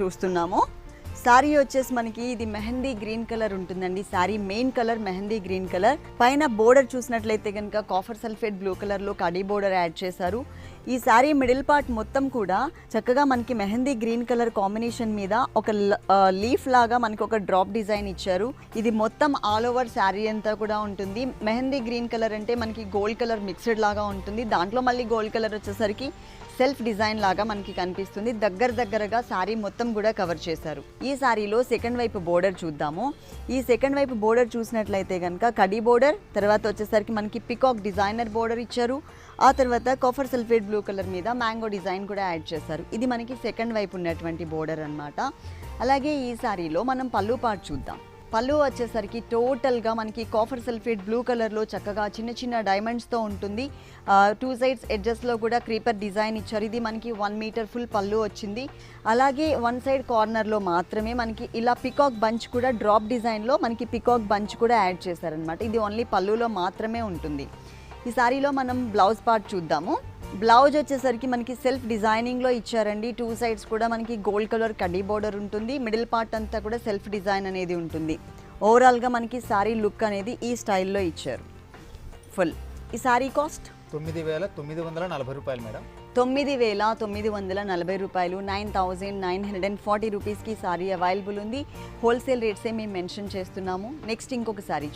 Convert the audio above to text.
చూస్తున్నాము. సారీ వచ్చేసి మనకి ఇది మెహందీ గ్రీన్ కలర్ ఉంటుందండి. Sorry main colour mehndi green colour. పైన బోర్డర్ చూసినట్లయితే కనుక కాఫర్ సల్ఫేట్ బ్లూ కలర్లో కడీ బోర్డర్ యాడ్ చేశారు. ఈ సారీ మిడిల్ పార్ట్ మొత్తం కూడా చక్కగా మనకి మెహందీ గ్రీన్ కలర్ కాంబినేషన్ మీద ఒక లీఫ్ లాగా మనకి ఒక డ్రాప్ డిజైన్ ఇచ్చారు. ఇది మొత్తం ఆల్ ఓవర్ శారీ అంతా కూడా ఉంటుంది. మెహందీ గ్రీన్ కలర్ అంటే మనకి గోల్డ్ కలర్ మిక్స్డ్ లాగా ఉంటుంది. దాంట్లో మళ్ళీ గోల్డ్ కలర్ వచ్చేసరికి సెల్ఫ్ డిజైన్ లాగా మనకి కనిపిస్తుంది. దగ్గరగా సారీ మొత్తం కూడా కవర్ చేశారు. ఈ సారీలో సెకండ్ వైపు బోర్డర్ చూద్దాము. ఈ సెకండ్ వైపు బోర్డర్ చూసినట్లయితే కనుక కడీ బోర్డర్, తర్వాత వచ్చేసరికి మనకి పికాక్ డిజైనర్ బోర్డర్ ఇచ్చారు. ఆ తర్వాత కాఫర్ సల్ఫేట్ బ్లూ కలర్ మీద మ్యాంగో డిజైన్ కూడా యాడ్ చేశారు. ఇది మనకి సెకండ్ వైపు ఉన్నటువంటి బోర్డర్ అన్నమాట. అలాగే ఈ సారీలో మనం పళ్ళు పార్ట్ చూద్దాం. పళ్ళు వచ్చేసరికి టోటల్గా మనకి కాఫర్ సల్ఫేట్ బ్లూ కలర్లో చక్కగా చిన్న డైమండ్స్తో ఉంటుంది. 2 సైడ్స్ ఎడ్జెస్లో కూడా క్రీపర్ డిజైన్ ఇచ్చారు. ఇది మనకి 1 మీటర్ ఫుల్ పళ్ళు వచ్చింది. అలాగే 1 సైడ్ కార్నర్లో మాత్రమే మనకి ఇలా పికాక్ బంచ్ కూడా డ్రాప్ డిజైన్లో మనకి పికాక్ బంచ్ కూడా యాడ్ చేశారనమాట. ఇది ఓన్లీ పళ్ళులో మాత్రమే ఉంటుంది. ఈ సారీలో మనం బ్లౌజ్ పార్ట్ చూద్దాము. బ్లౌజ్ వచ్చేసరికి మనకి సెల్ఫ్ డిజైనింగ్లో ఇచ్చారండి. 2 సైడ్స్ కూడా మనకి గోల్డ్ కలర్ కడీ బోర్డర్ ఉంటుంది. మిడిల్ పార్ట్ అంతా కూడా సెల్ఫ్ డిజైన్ అనేది ఉంటుంది. ఓవరాల్గా మనకి సారీ లుక్ అనేది ఈ స్టైల్లో ఇచ్చారు ఫుల్. ఈ సారీ కాస్ట్ 9,940 రూపాయలు మేడం. 9,940 రూపాయలు, 9,940 రూపీస్కి సారీ అవైలబుల్ ఉంది. హోల్సేల్ రేట్సే మేము మెన్షన్ చేస్తున్నాము. నెక్స్ట్ ఇంకొక సారీ